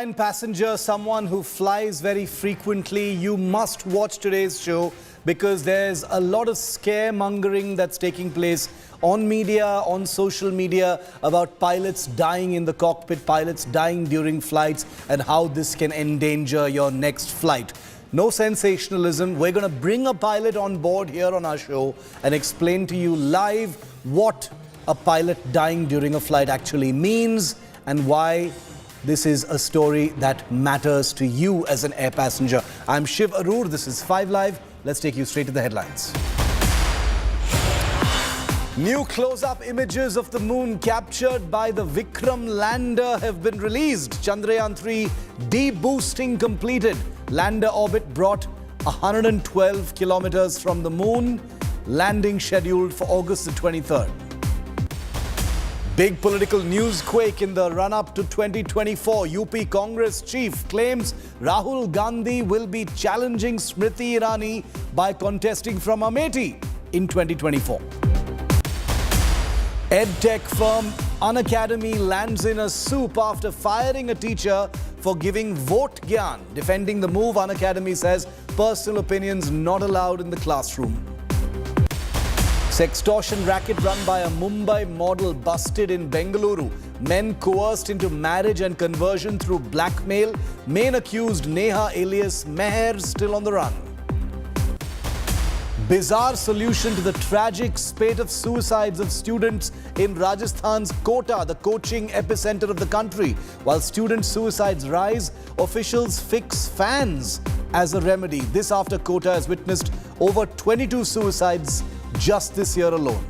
Airline passenger, someone who flies very frequently, you must watch today's show because there's a lot of scaremongering that's taking place on media, on social media about pilots dying in the cockpit, pilots dying during flights and how this can endanger your next flight. No sensationalism. We're going to bring a pilot on board here on our show and explain to you live what a pilot dying during a flight actually means and why this is a story that matters to you as an air passenger. I'm Shiv Aroor. This is 5 Live. Let's take you straight to the headlines. New close-up images of the moon captured by the Vikram lander have been released. Chandrayaan 3 de-boosting completed. Lander orbit brought 112 kilometers from the moon. Landing scheduled for August the 23rd. Big political news quake in the run-up to 2024. UP Congress chief claims Rahul Gandhi will be challenging Smriti Irani by contesting from Amethi in 2024. EdTech firm Unacademy lands in a soup after firing a teacher for giving vote gyan. Defending the move, Unacademy says personal opinions not allowed in the classroom. Sextortion racket run by a Mumbai model busted in Bengaluru. Men coerced into marriage and conversion through blackmail. Main accused Neha alias Meher still on the run. Bizarre solution to the tragic spate of suicides of students in Rajasthan's Kota, the coaching epicenter of the country. While student suicides rise, officials fix fans as a remedy. This after Kota has witnessed over 22 suicides just this year alone.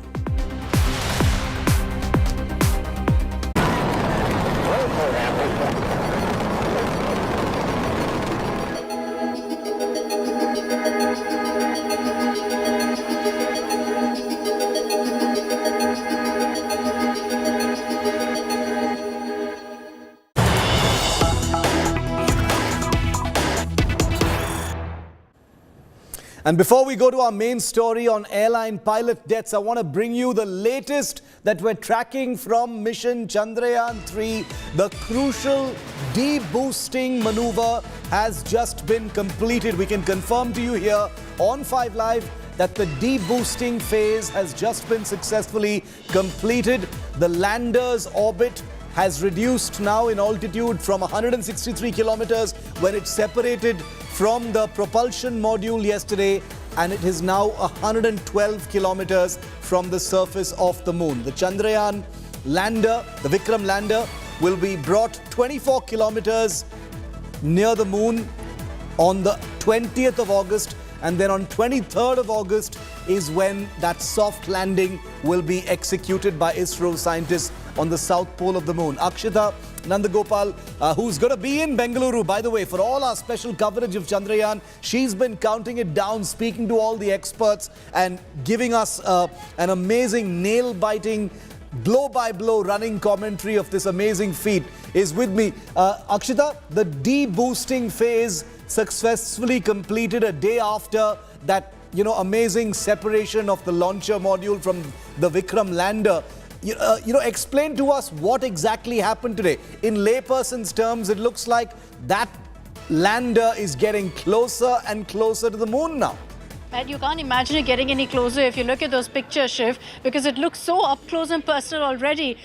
And before we go to our main story on airline pilot deaths, I want to bring you the latest that we're tracking from mission Chandrayaan 3. The crucial de-boosting maneuver has just been completed. We can confirm to you here on 5 Live that the de-boosting phase has just been successfully completed. The lander's orbit has reduced now in altitude from 163 kilometers when it separated from the propulsion module yesterday, and it is now 112 kilometers from the surface of the moon. The Chandrayaan lander, the Vikram lander, will be brought 24 kilometers near the moon on the 20th of August, and then on 23rd of August is when that soft landing will be executed by ISRO scientists on the south pole of the moon. Akshita Nandagopal, who's going to be in Bengaluru, by the way, for all our special coverage of Chandrayaan. She's been counting it down, speaking to all the experts and giving us an amazing nail-biting, blow-by-blow running commentary of this amazing feat, is with me. Akshita, the de-boosting phase successfully completed a day after that, amazing separation of the launcher module from the Vikram lander. Explain to us what exactly happened today. In layperson's terms, it looks like that lander is getting closer and closer to the moon now. And you can't imagine it getting any closer if you look at those pictures, Shiv, because it looks so up close and personal already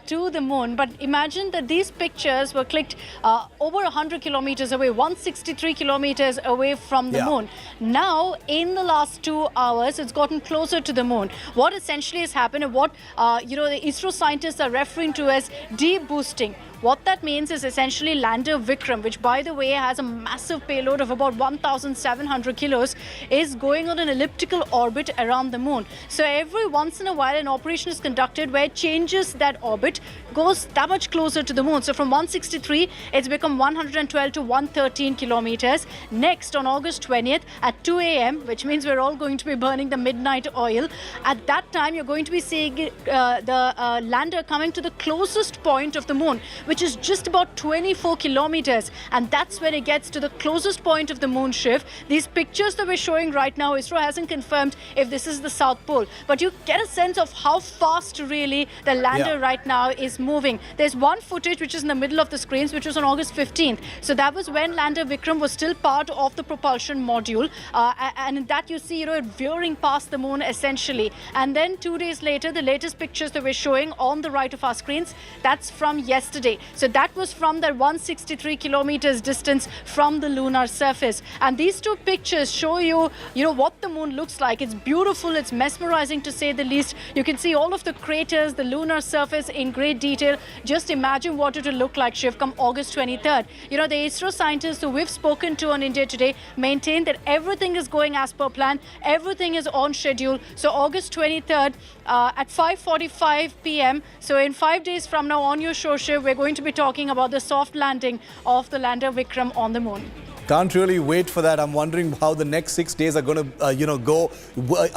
to the moon. But imagine that these pictures were clicked over 100 kilometers away, 163 kilometers away from the moon. Now, in the last 2 hours, it's gotten closer to the moon. What essentially has happened and what, the ISRO scientists are referring to as de-boosting. What that means is essentially lander Vikram, which by the way has a massive payload of about 1,700 kilos, is going on an elliptical orbit around the moon. So every once in a while an operation is conducted where it changes that orbit, goes that much closer to the moon. So from 163, it's become 112 to 113 kilometers. Next, on August 20th at 2 a.m., which means we're all going to be burning the midnight oil. At that time, you're going to be seeing the lander coming to the closest point of the moon, which is just about 24 kilometers. And that's when it gets to the closest point of the moon, Shiv. These pictures that we're showing right now, ISRO hasn't confirmed if this is the South Pole, but you get a sense of how fast really the lander right now is moving. There's one footage which is in the middle of the screens, which was on August 15th. So that was when lander Vikram was still part of the propulsion module. And in that you see, it veering past the moon essentially. And then 2 days later, the latest pictures that we're showing on the right of our screens, that's from yesterday. So that was from the 163 kilometers distance from the lunar surface. And these two pictures show you, what the moon looks like. It's beautiful, it's mesmerizing to say the least. You can see all of the craters, the lunar surface in great detail. Just imagine what it will look like, Shiv, come August 23rd. The ISRO scientists who we've spoken to on India Today maintain that everything is going as per plan, everything is on schedule. So August 23rd at 5:45 p.m. So in 5 days from now on your show, Shiv, we're going to be talking about the soft landing of the lander Vikram on the moon. Can't really wait for that. I'm wondering how the next 6 days are going to, go.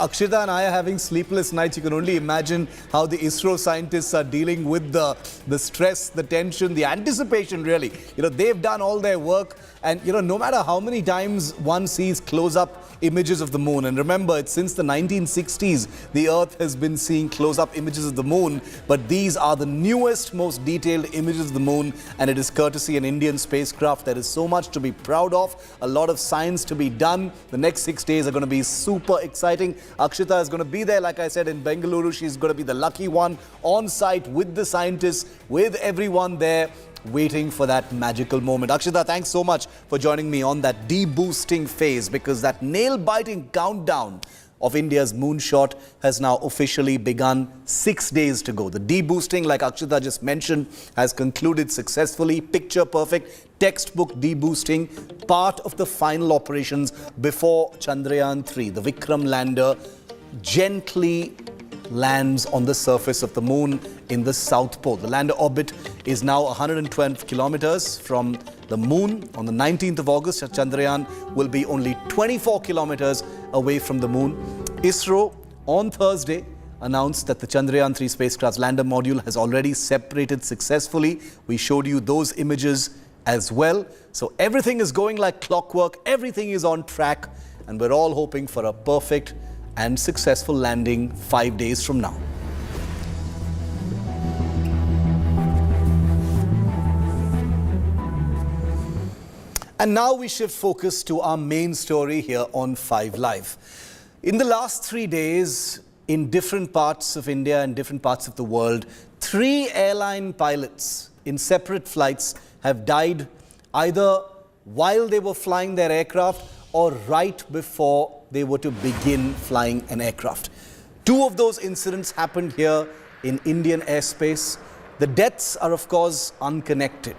Akshita and I are having sleepless nights. You can only imagine how the ISRO scientists are dealing with the stress, the tension, the anticipation, really. They've done all their work. And, no matter how many times one sees close-up images of the moon, and remember, it's since the 1960s, the Earth has been seeing close-up images of the moon. But these are the newest, most detailed images of the moon. And it is courtesy an Indian spacecraft. There is so much to be proud of. A lot of science to be done. The next 6 days are going to be super exciting. Akshita is going to be there, like I said, in Bengaluru. She's going to be the lucky one on site with the scientists, with everyone there, waiting for that magical moment. Akshita, thanks so much for joining me on that deboosting phase, because that nail-biting countdown of India's moonshot has now officially begun. 6 days to go. The deboosting, like Akshita just mentioned, has concluded successfully. Picture perfect, textbook deboosting, part of the final operations before Chandrayaan 3. The Vikram lander gently lands on the surface of the moon in the South Pole. The lander orbit is now 112 kilometers from the moon. On the 19th of August, Chandrayaan will be only 24 kilometers away from the moon. ISRO on Thursday announced that the Chandrayaan 3 spacecraft's lander module has already separated successfully. We showed you those images as well. So everything is going like clockwork, everything is on track, and we're all hoping for a perfect and successful landing 5 days from now. And now we shift focus to our main story here on 5 Live. In the last 3 days, in different parts of India and different parts of the world, 3 airline pilots in separate flights have died either while they were flying their aircraft or right before they were to begin flying an aircraft. 2 of those incidents happened here in Indian airspace. The deaths are, of course, unconnected.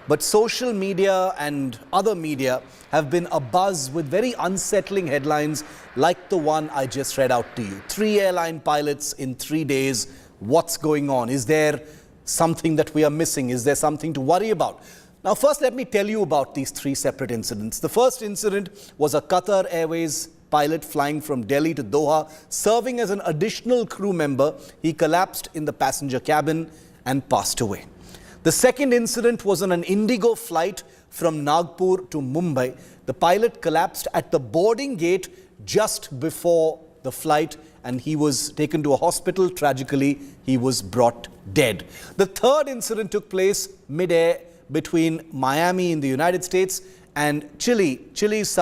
But social media and other media have been abuzz with very unsettling headlines like the one I just read out to you. 3 airline pilots in 3 days. What's going on? Is there something that we are missing? Is there something to worry about? Now, first, let me tell you about these 3 separate incidents. The first incident was a Qatar Airways pilot flying from Delhi to Doha, serving as an additional crew member. He collapsed in the passenger cabin and passed away. The second incident was on an Indigo flight from Nagpur to Mumbai. The pilot collapsed at the boarding gate just before the flight, and he was taken to a hospital. Tragically, he was brought dead. The third incident took place mid-air between Miami in the United States and Chile's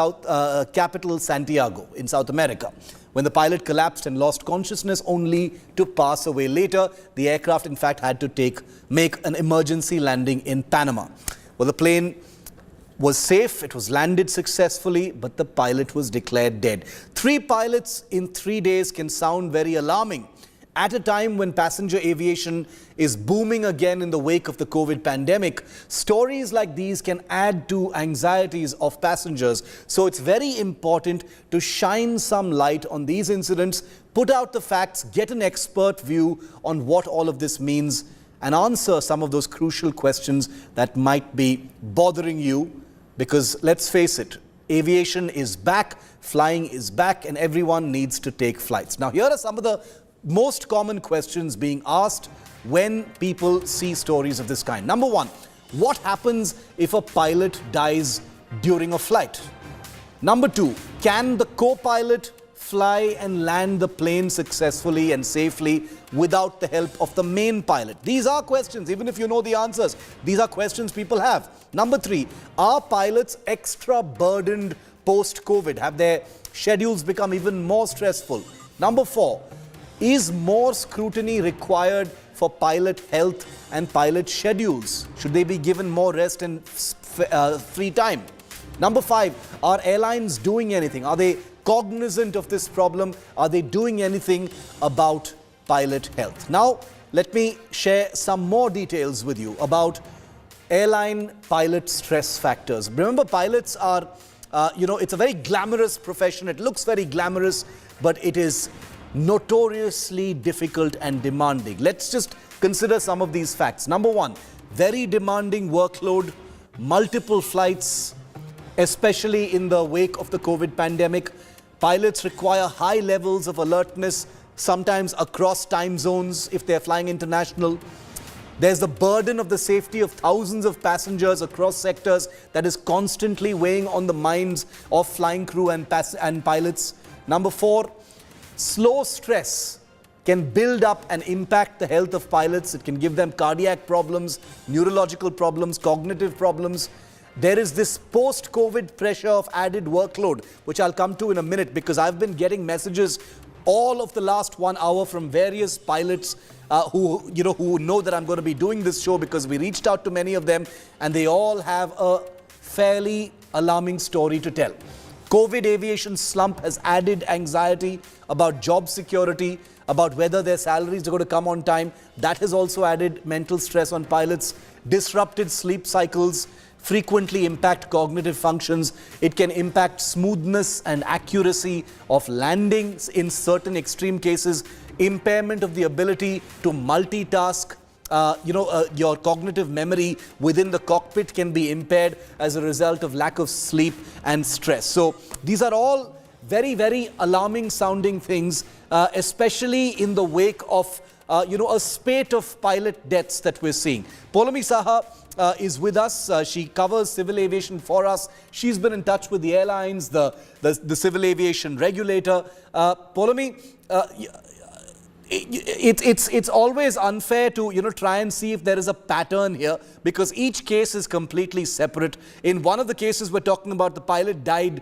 capital Santiago in South America, when the pilot collapsed and lost consciousness only to pass away later. The aircraft, in fact, had to make an emergency landing in Panama. Well, the plane was safe, it was landed successfully, but the pilot was declared dead. 3 pilots in 3 days can sound very alarming at a time when passenger aviation is booming again in the wake of the COVID pandemic. Stories like these can add to anxieties of passengers. So it's very important to shine some light on these incidents, put out the facts, get an expert view on what all of this means, and answer some of those crucial questions that might be bothering you. Because let's face it, aviation is back, flying is back, and everyone needs to take flights. Now, here are some of the most common questions being asked when people see stories of this kind. Number one, what happens if a pilot dies during a flight? Number two, can the co-pilot fly and land the plane successfully and safely without the help of the main pilot? These are questions, even if you know the answers, these are questions people have. Number three, are pilots extra burdened post-COVID? Have their schedules become even more stressful? Number four, is more scrutiny required for pilot health and pilot schedules? Should they be given more rest and free time? Number five, are airlines doing anything? Are they cognizant of this problem? Are they doing anything about pilot health? Now, let me share some more details with you about airline pilot stress factors. Remember, pilots are, it's a very glamorous profession. It looks very glamorous, but it is notoriously difficult and demanding. Let's just consider some of these facts. Number one, very demanding workload, multiple flights, especially in the wake of the COVID pandemic. Pilots require high levels of alertness, sometimes across time zones if they're flying international. There's the burden of the safety of thousands of passengers across sectors that is constantly weighing on the minds of flying crew and pilots. Number four, slow stress can build up and impact the health of pilots. It can give them cardiac problems, neurological problems, cognitive problems. There is this post-COVID pressure of added workload, which I'll come to in a minute, because I've been getting messages all of the last 1 hour from various pilots who know that I'm going to be doing this show, because we reached out to many of them and they all have a fairly alarming story to tell. COVID aviation slump has added anxiety about job security, about whether their salaries are going to come on time. That has also added mental stress on pilots. Disrupted sleep cycles frequently impact cognitive functions. It can impact smoothness and accuracy of landings in certain extreme cases. Impairment of the ability to multitask. Your cognitive memory within the cockpit can be impaired as a result of lack of sleep and stress. So these are all very, very alarming sounding things, especially in the wake of a spate of pilot deaths that we're seeing. Poulomi Saha is with us. She covers civil aviation for us. She's been in touch with the airlines, the civil aviation regulator. Poulomi, it's always unfair to try and see if there is a pattern here, because each case is completely separate. In one of the cases we're talking about, the pilot died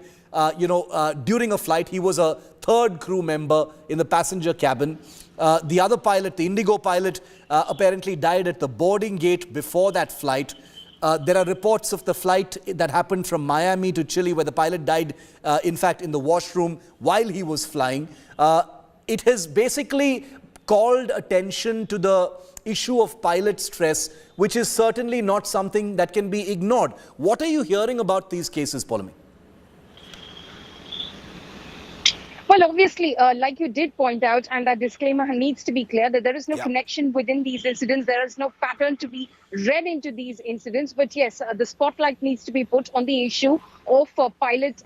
during a flight. He was a third crew member in the passenger cabin. The other pilot, the Indigo pilot, apparently died at the boarding gate before that flight. There are reports of the flight that happened from Miami to Chile where the pilot died, in fact, in the washroom while he was flying. It has basically called attention to the issue of pilot stress, which is certainly not something that can be ignored. What are you hearing about these cases, Poulomi? Well, obviously, like you did point out, and that disclaimer needs to be clear, that there is no connection within these incidents. There is no pattern to be read into these incidents. But yes, the spotlight needs to be put on the issue of pilots,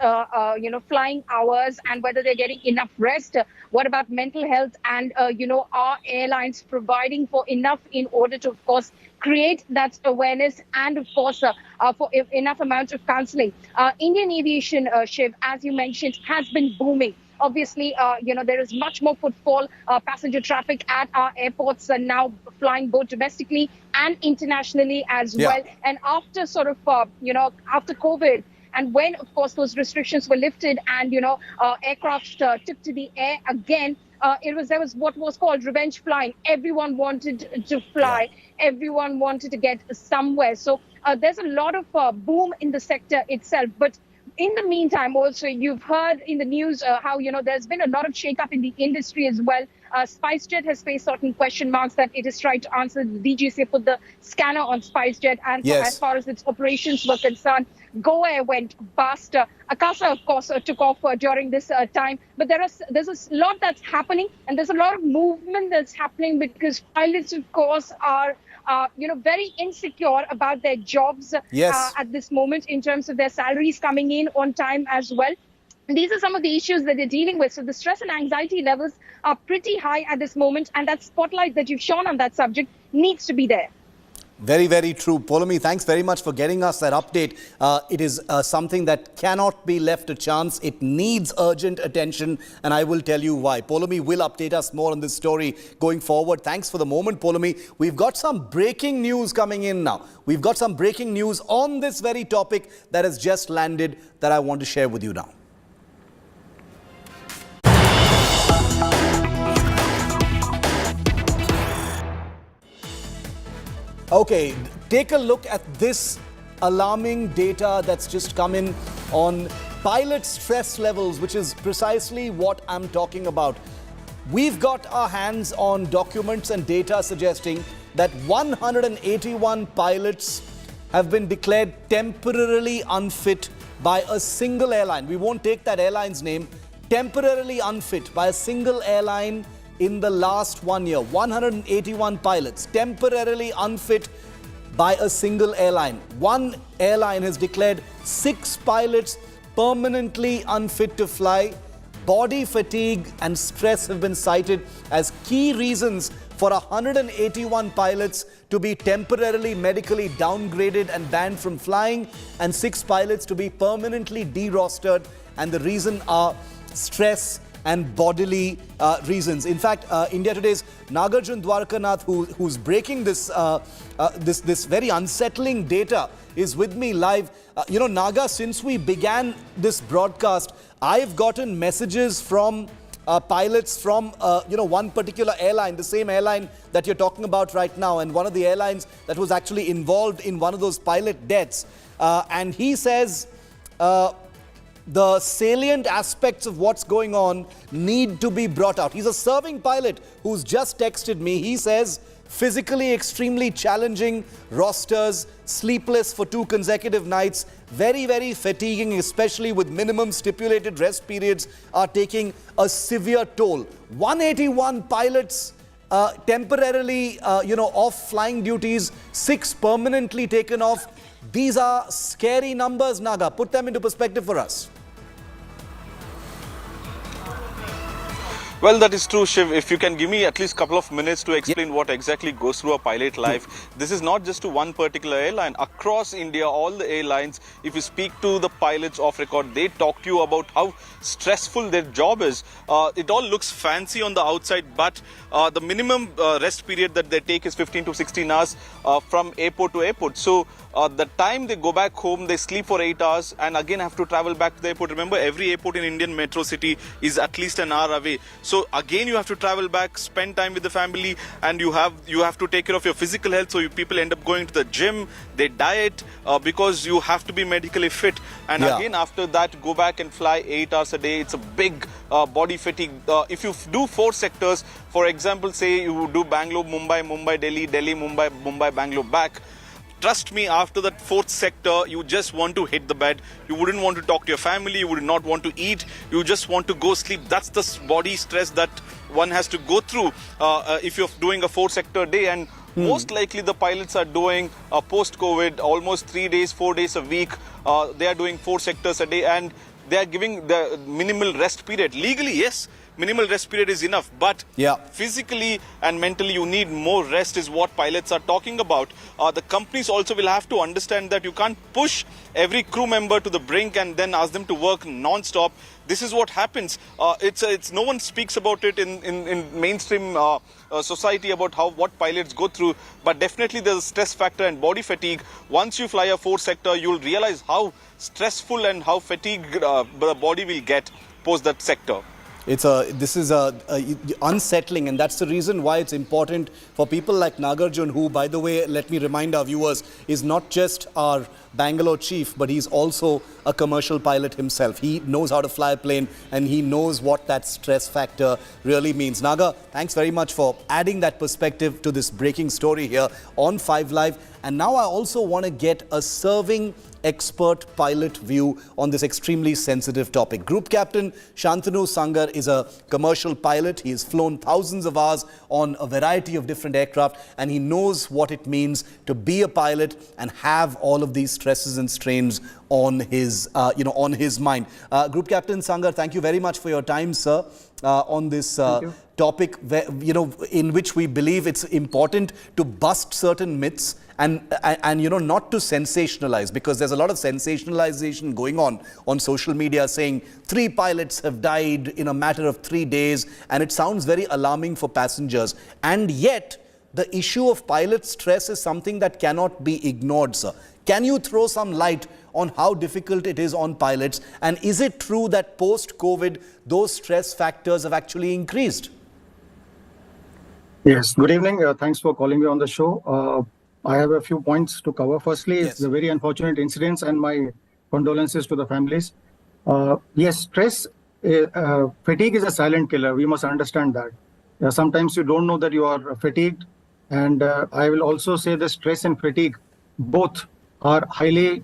flying hours and whether they're getting enough rest. What about mental health? And, are airlines providing for enough in order to, of course, create that awareness and, of course, for enough amount of counseling? Indian aviation, Shiv, as you mentioned, has been booming. Obviously, there is much more footfall, passenger traffic at our airports are now flying both domestically and internationally as well. And after after COVID, and when, of course, those restrictions were lifted and, aircraft took to the air again, there was what was called revenge flying. Everyone wanted to fly. Everyone wanted to get somewhere. So there's a lot of boom in the sector itself. But in the meantime, also, you've heard in the news how, there's been a lot of shake-up in the industry as well. SpiceJet has faced certain question marks that it is trying to answer. The DGCA put the scanner on SpiceJet, and as far as its operations were concerned, Go Air went bust. Akasa, of course, took off during this time. But there's a lot that's happening, and there's a lot of movement that's happening because pilots, of course, are very insecure about their jobs at this moment in terms of their salaries coming in on time as well. These are some of the issues that they're dealing with. So the stress and anxiety levels are pretty high at this moment, and that spotlight that you've shown on that subject needs to be there. Very, very true. Poulomi, thanks very much for getting us that update. It is something that cannot be left to chance. It needs urgent attention, and I will tell you why. Poulomi will update us more on this story going forward. Thanks for the moment, Poulomi. We've got some breaking news coming in now. We've got some breaking news on this very topic that has just landed that I want to share with you now. Okay, take a look at this alarming data that's just come in on pilot stress levels, which is precisely what I'm talking about. We've got our hands on documents and data suggesting that 181 pilots have been declared temporarily unfit by a single airline. We won't take that airline's name. Temporarily unfit by a single airline in the last 1 year. 181 pilots temporarily unfit by a single airline. One airline has declared 6 pilots permanently unfit to fly. Body fatigue and stress have been cited as key reasons for 181 pilots to be temporarily medically downgraded and banned from flying, and 6 pilots to be permanently derostered. And the reason are stress and bodily reasons. In fact, India Today's Nagarjun Dwarkanath, who's breaking this this very unsettling data, is with me live. Naga, since we began this broadcast, I've gotten messages from pilots from one particular airline, the same airline that you're talking about right now, and one of the airlines that was actually involved in one of those pilot deaths. And he says the salient aspects of what's going on need to be brought out. He's a serving pilot who's just texted me. He says physically extremely challenging rosters, sleepless for 2 consecutive nights, very, very fatiguing, especially with minimum stipulated rest periods, are taking a severe toll. 181 pilots temporarily, off flying duties, 6 permanently taken off. These are scary numbers, Naga. Put them into perspective for us. Well, that is true, Shiv. If you can give me at least a couple of minutes to explain what exactly goes through a pilot life. This is not just to one particular airline. Across India, all the airlines, if you speak to the pilots off record, they talk to you about how stressful their job is. It all looks fancy on the outside, but the minimum rest period that they take is 15 to 16 hours from airport to airport. So the time they go back home, they sleep for 8 hours and again have to travel back to the airport. Remember, every airport in Indian metro city is at least an hour away. So again, you have to travel back, spend time with the family, and you have to take care of your physical health. So people end up going to the gym, they diet because you have to be medically fit. And again, after that, go back and fly 8 hours a day. It's a big body fatigue. If you do 4 sectors, for example, say you do Bangalore, Mumbai, Mumbai, Delhi, Delhi, Mumbai, Mumbai, Bangalore back. Trust me, after that 4th sector, you just want to hit the bed. You wouldn't want to talk to your family. You would not want to eat. You just want to go sleep. That's the body stress that one has to go through if you're doing a 4-sector day. And most likely the pilots are doing post-COVID, almost 3 days, 4 days a week. They are doing 4 sectors a day, and they are giving the minimal rest period. Legally, yes, minimal rest period is enough, but physically and mentally you need more rest is what pilots are talking about. The companies also will have to understand that you can't push every crew member to the brink and then ask them to work non-stop. This is what happens. It's no one speaks about it in mainstream society about what pilots go through, but definitely there's a stress factor and body fatigue. Once you fly a 4-sector, you'll realize how stressful and how fatigued the body will get post that sector. This is unsettling, and that's the reason why it's important for people like Nagarjun, who, by the way, let me remind our viewers, is not just our Bangalore chief, but he's also a commercial pilot himself. He knows how to fly a plane, and he knows what that stress factor really means. Naga, thanks very much for adding that perspective to this breaking story here on 5 Live. And now I also want to get a serving expert pilot view on this extremely sensitive topic. Group Captain Shantanu Sangar is a commercial pilot. He has flown thousands of hours on a variety of different aircraft, and he knows what it means to be a pilot and have all of these stresses and strains on his, on his mind. Group Captain Sangar, thank you very much for your time, sir, on this topic, in which we believe it's important to bust certain myths and not to sensationalize, because there's a lot of sensationalization going on social media saying 3 pilots have died in a matter of 3 days, and it sounds very alarming for passengers. And yet the issue of pilot stress is something that cannot be ignored, sir. Can you throw some light on how difficult it is on pilots, and is it true that post-COVID those stress factors have actually increased? Yes, good evening. Thanks for calling me on the show. I have a few points to cover. Firstly, it's the very unfortunate incidents, and my condolences to the families. Yes, stress, fatigue is a silent killer. We must understand that. Sometimes you don't know that you are fatigued. And I will also say that stress and fatigue both are highly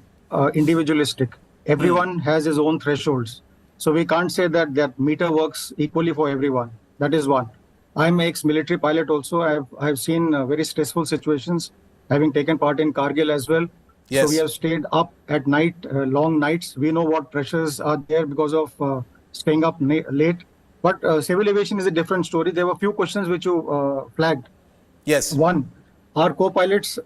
individualistic. Everyone has his own thresholds. So we can't say that that meter works equally for everyone. That is one. I'm an ex-military pilot also. I've seen very stressful situations, having taken part in Kargil as well. Yes. So we have stayed up at night, long nights. We know what pressures are there because of staying up late. But civil aviation is a different story. There were a few questions which you flagged. Yes. One, are co-pilots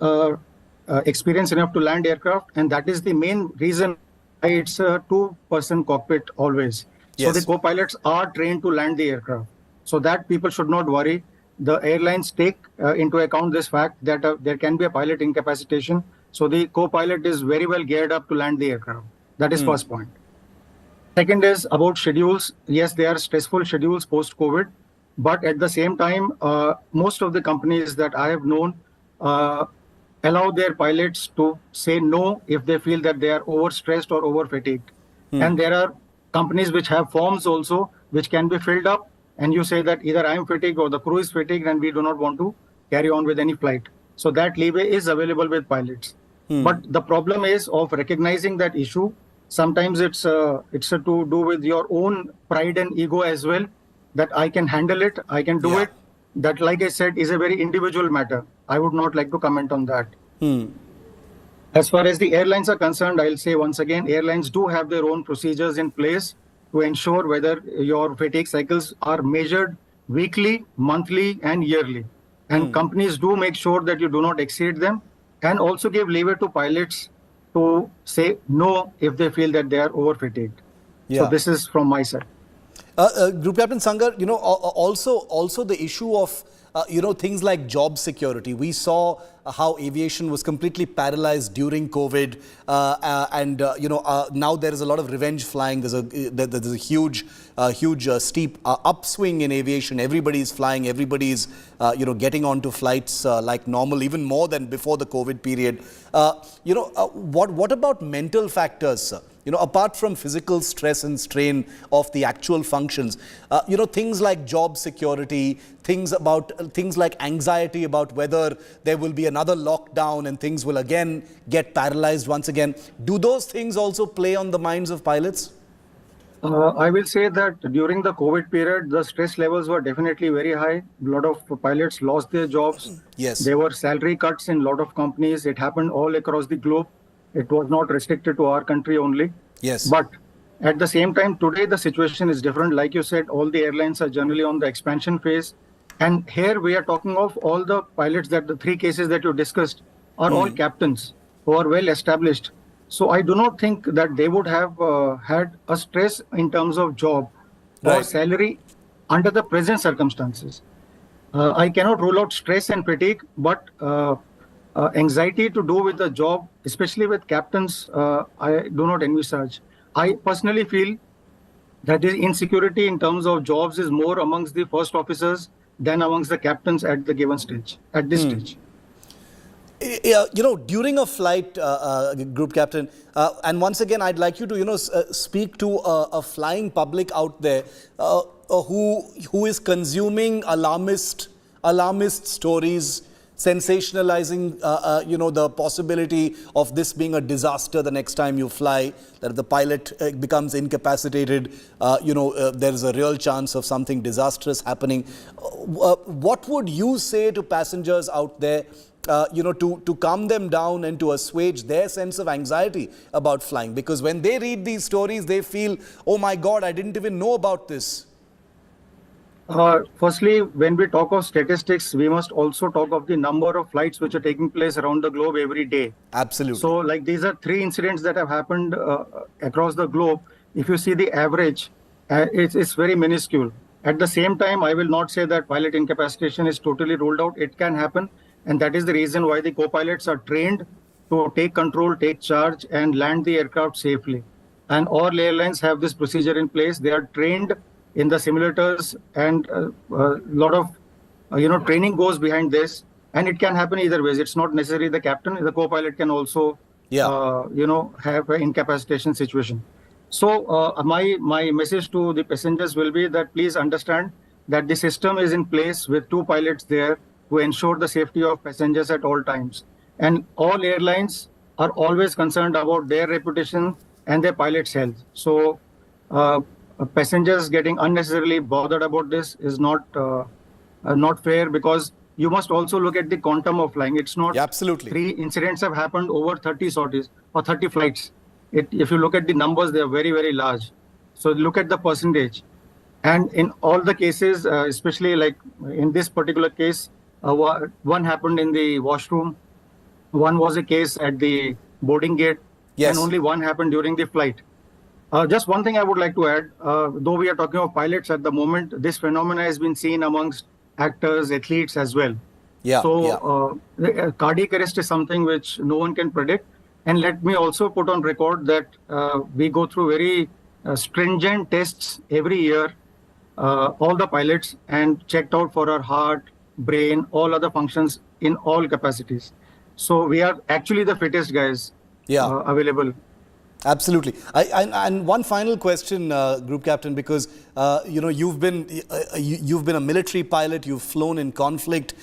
experienced enough to land aircraft? And that is the main reason why it's a 2-person cockpit always. Yes. So the co-pilots are trained to land the aircraft. So that people should not worry. The airlines take into account this fact that there can be a pilot incapacitation. So the co-pilot is very well geared up to land the aircraft. That is first point. Second is about schedules. Yes, they are stressful schedules post-COVID. But at the same time, most of the companies that I have known allow their pilots to say no if they feel that they are overstressed or over-fatigued. And there are companies which have forms also which can be filled up. And you say that either I am fatigued or the crew is fatigued and we do not want to carry on with any flight. So that leeway is available with pilots. But the problem is of recognizing that issue. Sometimes it's to do with your own pride and ego as well, that I can handle it, I can do it. That, like I said, is a very individual matter. I would not like to comment on that. As far as the airlines are concerned, I'll say once again, airlines do have their own procedures in place to ensure whether your fatigue cycles are measured weekly, monthly, and yearly. And companies do make sure that you do not exceed them, and also give leeway to pilots to say no if they feel that they are over fatigued. So this is from my side. Group Captain Sangar, also the issue of things like job security. We saw how aviation was completely paralyzed during COVID, now there is a lot of revenge flying. There's a huge steep upswing in aviation. Everybody's flying. Everybody's getting onto flights like normal, even more than before the COVID period. What about mental factors, sir? Apart from physical stress and strain of the actual functions, things like job security, things like anxiety about whether there will be another lockdown and things will again get paralyzed once again. Do those things also play on the minds of pilots? I will say that during the COVID period, the stress levels were definitely very high. A lot of pilots lost their jobs. Yes. There were salary cuts in a lot of companies. It happened all across the globe. It was not restricted to our country only. Yes. But at the same time, today the situation is different. Like you said, all the airlines are generally on the expansion phase. And here we are talking of all the pilots, that the 3 cases that you discussed are all captains who are well established. So I do not think that they would have had a stress in terms of job or salary under the present circumstances. I cannot rule out stress and fatigue, but anxiety to do with the job, especially with captains, I do not envisage. I personally feel that the insecurity in terms of jobs is more amongst the first officers than amongst the captains at the given stage, at this stage. During a flight, Group Captain, and once again, I'd like you to, speak to a flying public out there who is consuming alarmist stories sensationalizing, the possibility of this being a disaster the next time you fly, that if the pilot becomes incapacitated, there is a real chance of something disastrous happening. What would you say to passengers out there, to calm them down and to assuage their sense of anxiety about flying? Because when they read these stories, they feel, oh my God, I didn't even know about this. Firstly, when we talk of statistics, we must also talk of the number of flights which are taking place around the globe every day. Absolutely. So, like, these are 3 incidents that have happened across the globe. If you see the average, it's very minuscule. At the same time, I will not say that pilot incapacitation is totally ruled out. It can happen. And that is the reason why the co-pilots are trained to take control, take charge, and land the aircraft safely. And all airlines have this procedure in place. They are trained in the simulators, and a lot of training goes behind this, and it can happen either ways. It's not necessarily the captain. The co-pilot can also have an incapacitation situation. So my message to the passengers will be that please understand that the system is in place with 2 pilots there to ensure the safety of passengers at all times, and all airlines are always concerned about their reputation and their pilots' health. So passengers getting unnecessarily bothered about this is not fair, because you must also look at the quantum of flying. It's not absolutely 3 incidents have happened over 30 sorties or 30 flights. If you look at the numbers, they are very, very large. So look at the percentage. And in all the cases, especially like in this particular case, one happened in the washroom, one was a case at the boarding gate, and only one happened during the flight. Just one thing I would like to add, though we are talking of pilots at the moment, this phenomena has been seen amongst actors, athletes as well. Cardiac arrest is something which no one can predict. And let me also put on record that we go through very stringent tests every year, all the pilots, and checked out for our heart, brain, all other functions in all capacities. So we are actually the fittest guys available. Absolutely. And one final question, Group Captain, because you've been a military pilot, you've flown in conflict,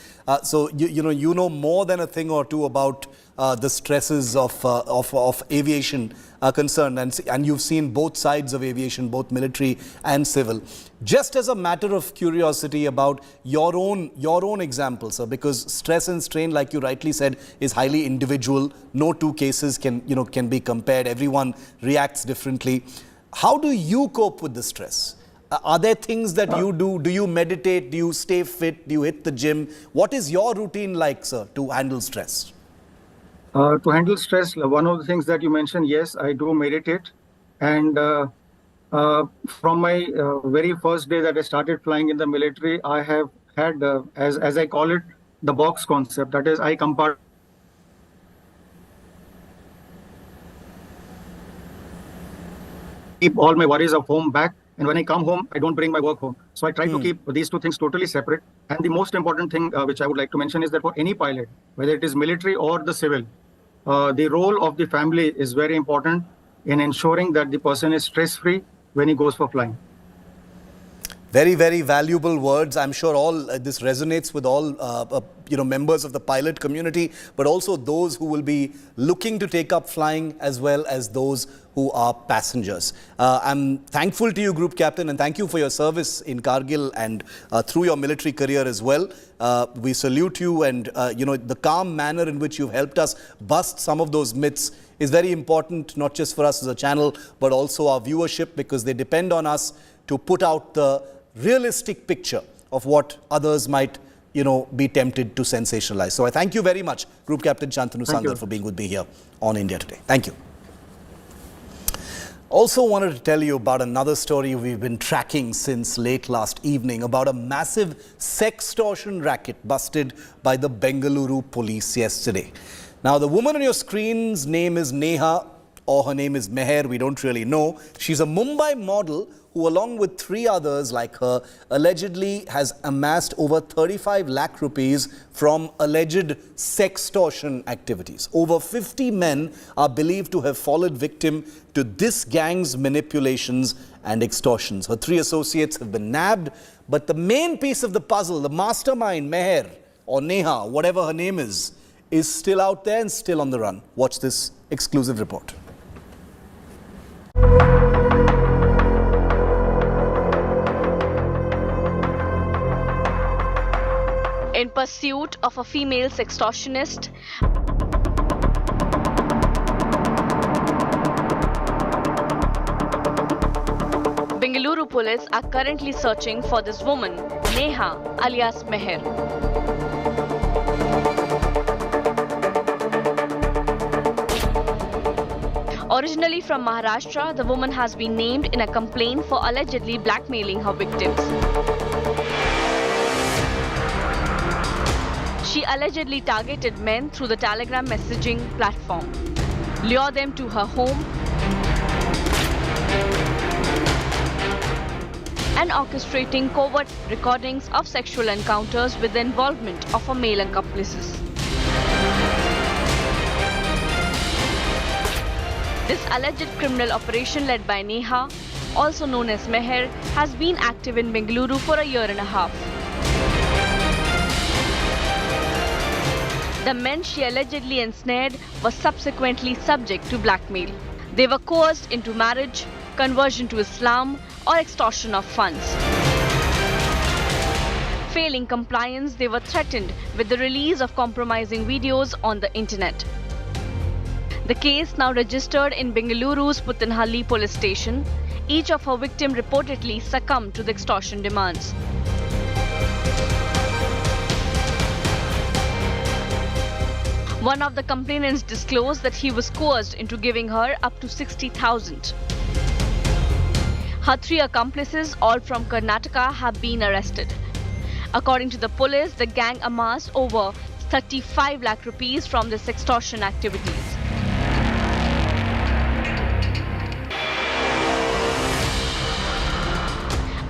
so you know more than a thing or two about the stresses of aviation concerned, and you've seen both sides of aviation, both military and civil. Just as a matter of curiosity about your own example, sir, because stress and strain, like you rightly said, is highly individual. No 2 cases can be compared. Everyone reacts differently. How do you cope with the stress? Are there things that you do? Do you meditate? Do you stay fit? Do you hit the gym? What is your routine like, sir, to handle stress? To handle stress, one of the things that you mentioned, yes, I do meditate. And from my very first day that I started flying in the military, I have had, as I call it, the box concept. That is, I compartmentalize keep all my worries of home back. And when I come home, I don't bring my work home. So I try to keep these 2 things totally separate. And the most important thing which I would like to mention is that for any pilot, whether it is military or the civil, the role of the family is very important in ensuring that the person is stress-free when he goes for flying. Very, very valuable words. I'm sure all this resonates with all members of the pilot community, but also those who will be looking to take up flying, as well as those who are passengers. I'm thankful to you, Group Captain, and thank you for your service in Kargil and through your military career as well. We salute you, and the calm manner in which you've helped us bust some of those myths is very important, not just for us as a channel, but also our viewership, because they depend on us to put out the realistic picture of what others might, be tempted to sensationalize. So I thank you very much, Group Captain Shantanu Sandar, for being with me here on India Today. Thank you. Also wanted to tell you about another story we've been tracking since late last evening about a massive sextortion racket busted by the Bengaluru police yesterday. Now, the woman on your screen's name is Neha, or her name is Meher, we don't really know. She's a Mumbai model who, along with 3 others like her, allegedly has amassed over 35 lakh rupees from alleged sextortion activities. Over 50 men are believed to have fallen victim to this gang's manipulations and extortions. Her 3 associates have been nabbed, but the main piece of the puzzle, the mastermind, Meher, or Neha, whatever her name is still out there and still on the run. Watch this exclusive report. In pursuit of a female sextortionist, Bengaluru police are currently searching for this woman, Neha alias Meher. Originally from Maharashtra, the woman has been named in a complaint for allegedly blackmailing her victims. She allegedly targeted men through the Telegram messaging platform, lure them to her home, and orchestrating covert recordings of sexual encounters with the involvement of her male accomplices. This alleged criminal operation led by Neha, also known as Meher, has been active in Bengaluru for a year and a half. The men she allegedly ensnared were subsequently subject to blackmail. They were coerced into marriage, conversion to Islam, or extortion of funds. Failing compliance, they were threatened with the release of compromising videos on the internet. The case now registered in Bengaluru's Puttanhalli police station. Each of her victims reportedly succumbed to the extortion demands. One of the complainants disclosed that he was coerced into giving her up to 60,000. Her 3 accomplices, all from Karnataka, have been arrested. According to the police, the gang amassed over 35 lakh rupees from this extortion activities.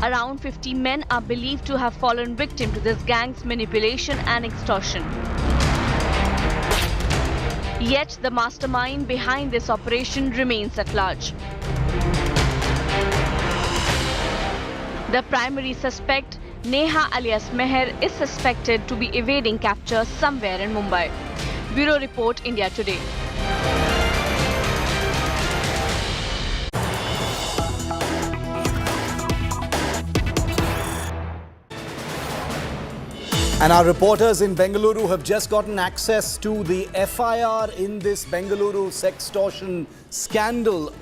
Around 50 men are believed to have fallen victim to this gang's manipulation and extortion. Yet the mastermind behind this operation remains at large. The primary suspect, Neha alias Meher, is suspected to be evading capture somewhere in Mumbai. Bureau Report, India Today. And our reporters in Bengaluru have just gotten access to the FIR in this Bengaluru sextortion scandal.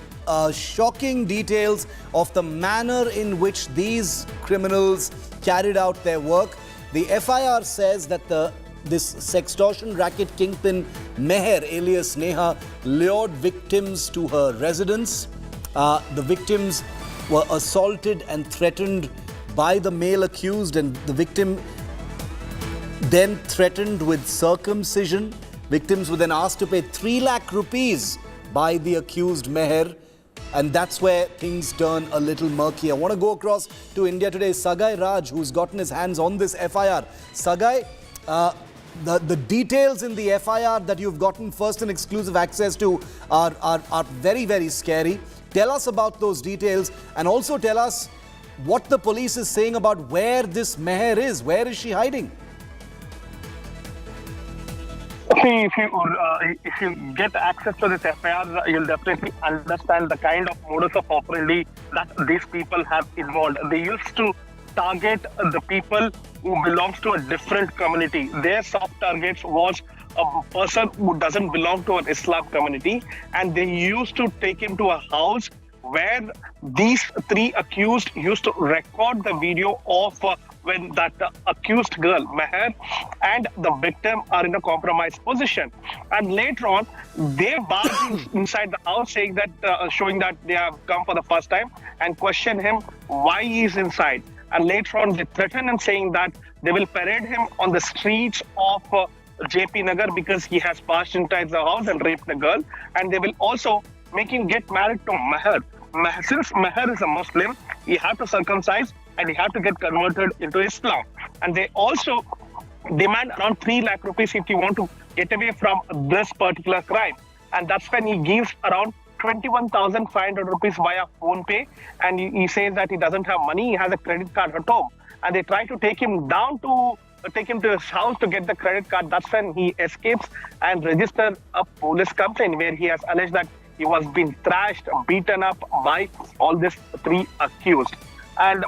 Shocking details of the manner in which these criminals carried out their work. The FIR says that this sextortion racket kingpin Meher alias Neha lured victims to her residence. The victims were assaulted and threatened by the male accused, and the victim then threatened with circumcision. Victims were then asked to pay 3 lakh rupees by the accused Meher, and that's where things turn a little murky. I want to go across to India Today. Sagai Raj, who's gotten his hands on this FIR. Sagai, the details in the FIR that you've gotten first and exclusive access to are very, very scary. Tell us about those details, and also tell us what the police is saying about where this Meher is. Where is she hiding? See, if you get access to this FIR, you'll definitely understand the kind of modus of operandi that these people have involved. They used to target the people who belongs to a different community. Their soft targets was a person who doesn't belong to an Islam community, and they used to take him to a house where these 3 accused used to record the video of when that accused girl, Meher, and the victim are in a compromised position. And later on, they barged inside the house, saying that, showing that they have come for the first time, and question him why he is inside. And later on, they threaten him, saying that they will parade him on the streets of JP Nagar because he has barged inside the house and raped the girl. And they will also make him get married to Meher. Since Meher is a Muslim, he had to circumcise and he had to get converted into Islam. And they also demand around 3 lakh rupees if you want to get away from this particular crime. And that's when he gives around 21,500 rupees via phone pay, and he says that he doesn't have money, he has a credit card at home. And they try to take him down to take him to his house to get the credit card. That's when he escapes and registers a police complaint where he has alleged that he was being thrashed, beaten up by all these three accused. And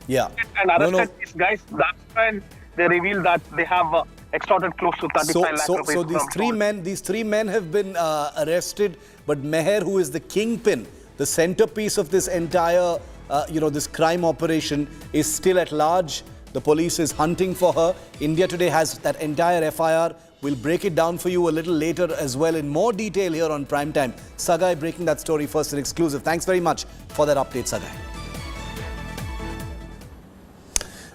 yeah. And arrested these guys. That's when they revealed that they have extorted close to 35 lakh rupees. So these three men have been arrested, but Meher, who is the kingpin, the centerpiece of this entire, this crime operation, is still at large. The police is hunting for her. India Today has that entire FIR. We'll break it down for you a little later as well in more detail here on Primetime. Sagai breaking that story first in exclusive. Thanks very much for that update, Sagai.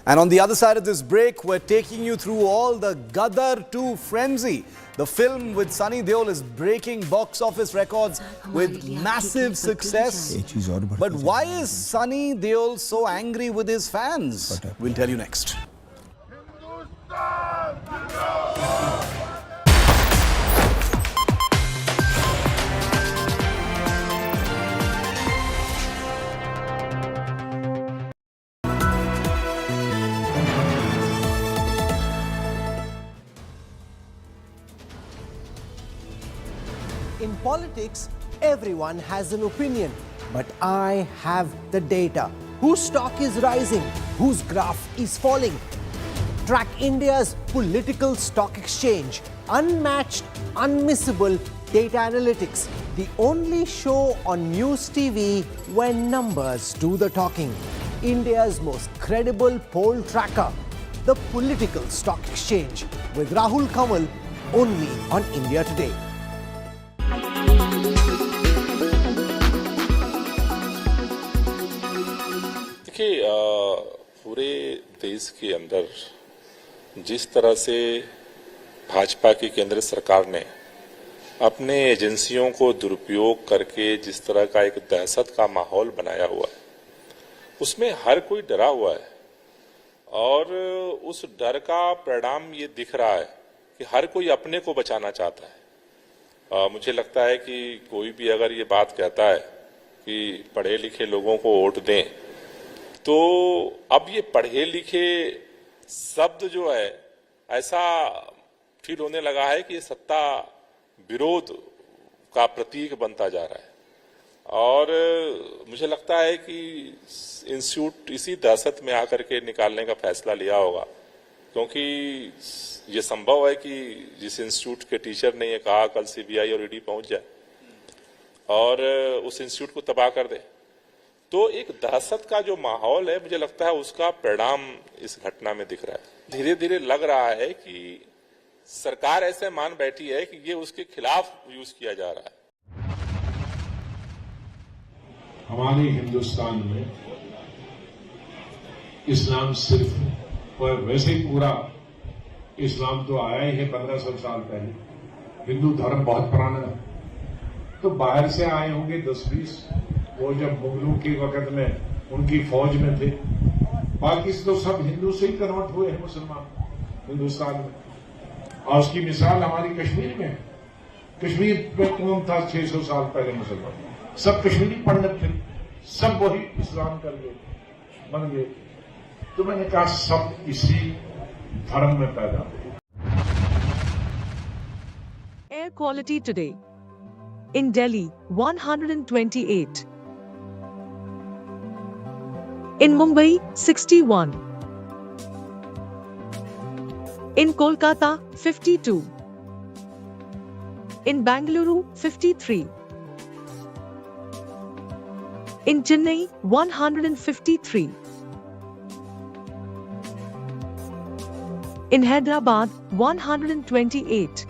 And on the other side of this break, we're taking you through all the Gadar 2 frenzy. The film with Sunny Deol is breaking box office records with massive success. But why is Sunny Deol so angry with his fans? We'll tell you next. In politics, everyone has an opinion, but I have the data. Whose stock is rising? Whose graph is falling? Track India's political stock exchange. Unmatched, unmissable data analytics. The only show on News TV where numbers do the talking. India's most credible poll tracker. The Political Stock Exchange with Rahul Kamal only on India Today. देखिए पूरे देश के अंदर जिस तरह से भाजपा की केंद्र सरकार ने अपने एजेंसियों को दुरुपयोग करके जिस तरह का एक दहशत का माहौल बनाया हुआ है, उसमें हर कोई डरा हुआ है और उस डर का परिणाम ये दिख रहा है कि हर कोई अपने को बचाना चाहता है। मुझे लगता है कि कोई भी अगर ये बात कहता है कि पढ़े लिखे लोगों को वोट दें, तो अब ये पढ़े लिखे शब्द जो है ऐसा फील होने लगा है कि ये सत्ता विरोध का प्रतीक बनता जा रहा है और मुझे लगता है कि इंस्टीट्यूट इसी दहशत में आकर के निकालने का फैसला लिया होगा, क्योंकि ये संभव है कि जिस इंस्टीट्यूट के टीचर ने ये कहा कल सीबीआई और ईडी पहुंच जाए और उस इंस्टीट्यूट को तबाह कर दे, तो एक दहशत का जो माहौल है, मुझे लगता है उसका परिणाम इस घटना में दिख रहा है। धीरे धीरे लग रहा है कि सरकार ऐसे मान बैठी है कि ये उसके खिलाफ यूज किया जा रहा है। हमारे हिंदुस्तान में इस्लाम सिर्फ और वैसे ही पूरा इस्लाम तो आया ही है 1500 साल पहले। हिंदू धर्म बहुत पुराना है, तो बाहर से आए होंगे 10-20, वो जब मुगलों के वक्त में उनकी फौज में थे। बाकी तो सब हिंदू से ही कन्वर्ट हुए हैं मुसलमान हिंदुस्तान में। और उसकी मिसाल हमारी कश्मीर में, कश्मीर में कौन था 600 साल पहले मुसलमान? सब कश्मीरी पंडित थे, सब वही इस्लाम कर गए, बन गए। तो मैंने कहा सब इसी धर्म में पैदा हुए। Air quality today. In Delhi, 128. In Mumbai, 61. In Kolkata, 52. In Bangalore, 53. In Chennai, 153. In Hyderabad, 128.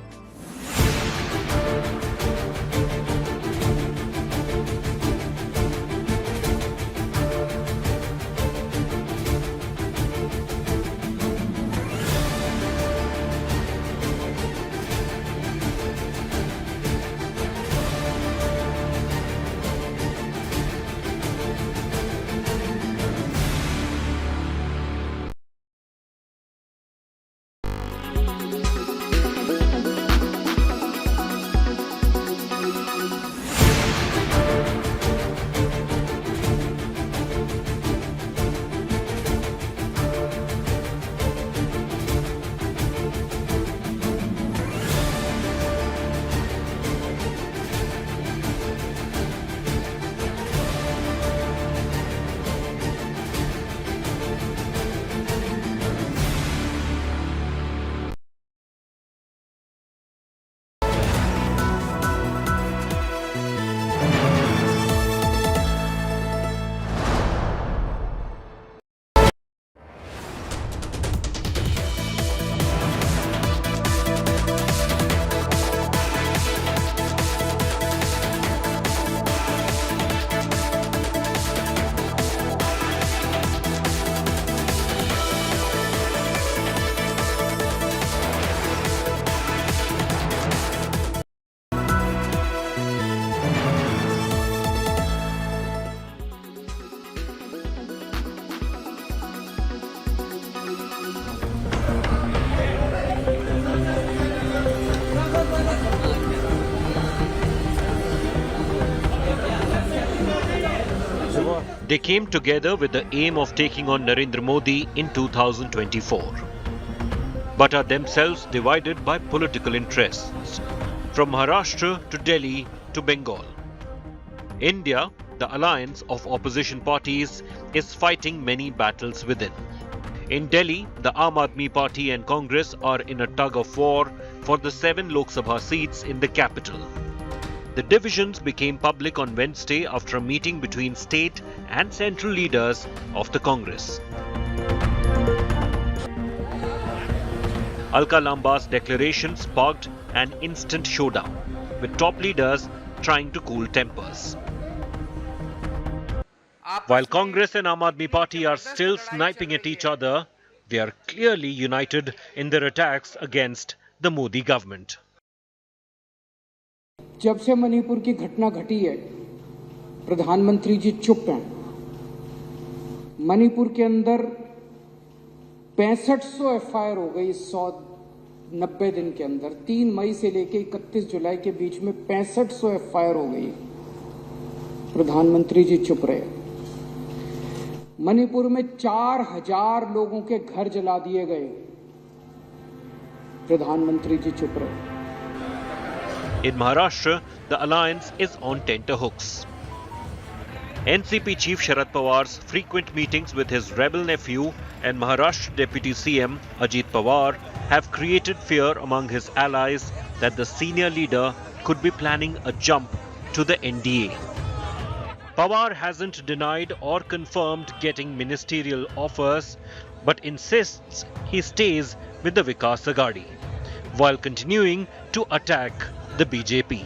They came together with the aim of taking on Narendra Modi in 2024, but are themselves divided by political interests, from Maharashtra to Delhi to Bengal. India, the alliance of opposition parties, is fighting many battles within. In Delhi, the Aam Aadmi Party and Congress are in a tug of war for the 7 Lok Sabha seats in the capital. The divisions became public on Wednesday after a meeting between state and central leaders of the Congress. Alka Lamba's declaration sparked an instant showdown, with top leaders trying to cool tempers. While Congress and Aam Aadmi Party are still sniping at each other, they are clearly united in their attacks against the Modi government. जब से मणिपुर की घटना घटी है, प्रधानमंत्री जी चुप हैं। मणिपुर के अंदर 6500 एफआईआर हो गई 190 दिन के अंदर। 3 मई से लेकर 31 जुलाई के बीच में 6500 एफआईआर हो गई। प्रधानमंत्री जी चुप रहे। मणिपुर में 4000 लोगों के घर जला दिए गए। प्रधानमंत्री जी चुप रहे। In Maharashtra, the alliance is on tenterhooks. NCP Chief Sharad Pawar's frequent meetings with his rebel nephew and Maharashtra Deputy CM Ajit Pawar have created fear among his allies that the senior leader could be planning a jump to the NDA. Pawar hasn't denied or confirmed getting ministerial offers, but insists he stays with the Vikas Agadi, while continuing to attack the BJP.